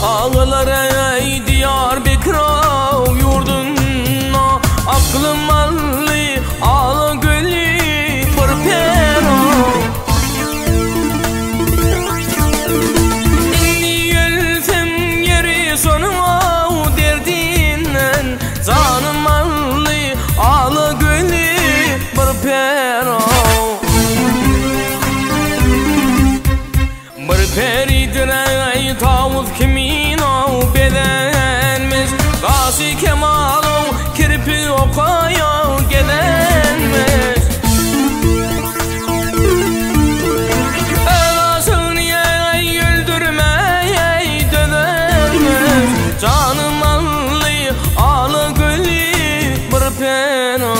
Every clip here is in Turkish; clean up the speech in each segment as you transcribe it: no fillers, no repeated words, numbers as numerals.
Ağlar ey Diyarbakır yurduna, aklım allı ağla gölü pırpero. İnni ölsem yeri sonuna derdinden, canım allı ağla gölü pırpero. Peridir ey tavuz kimin o bedenmiş, Gasi Kemal o kirpi okaya gelenmiş. Elasını ey öldürme ey dövermiş, canım allı ağla gölü bir peno.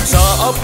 Saat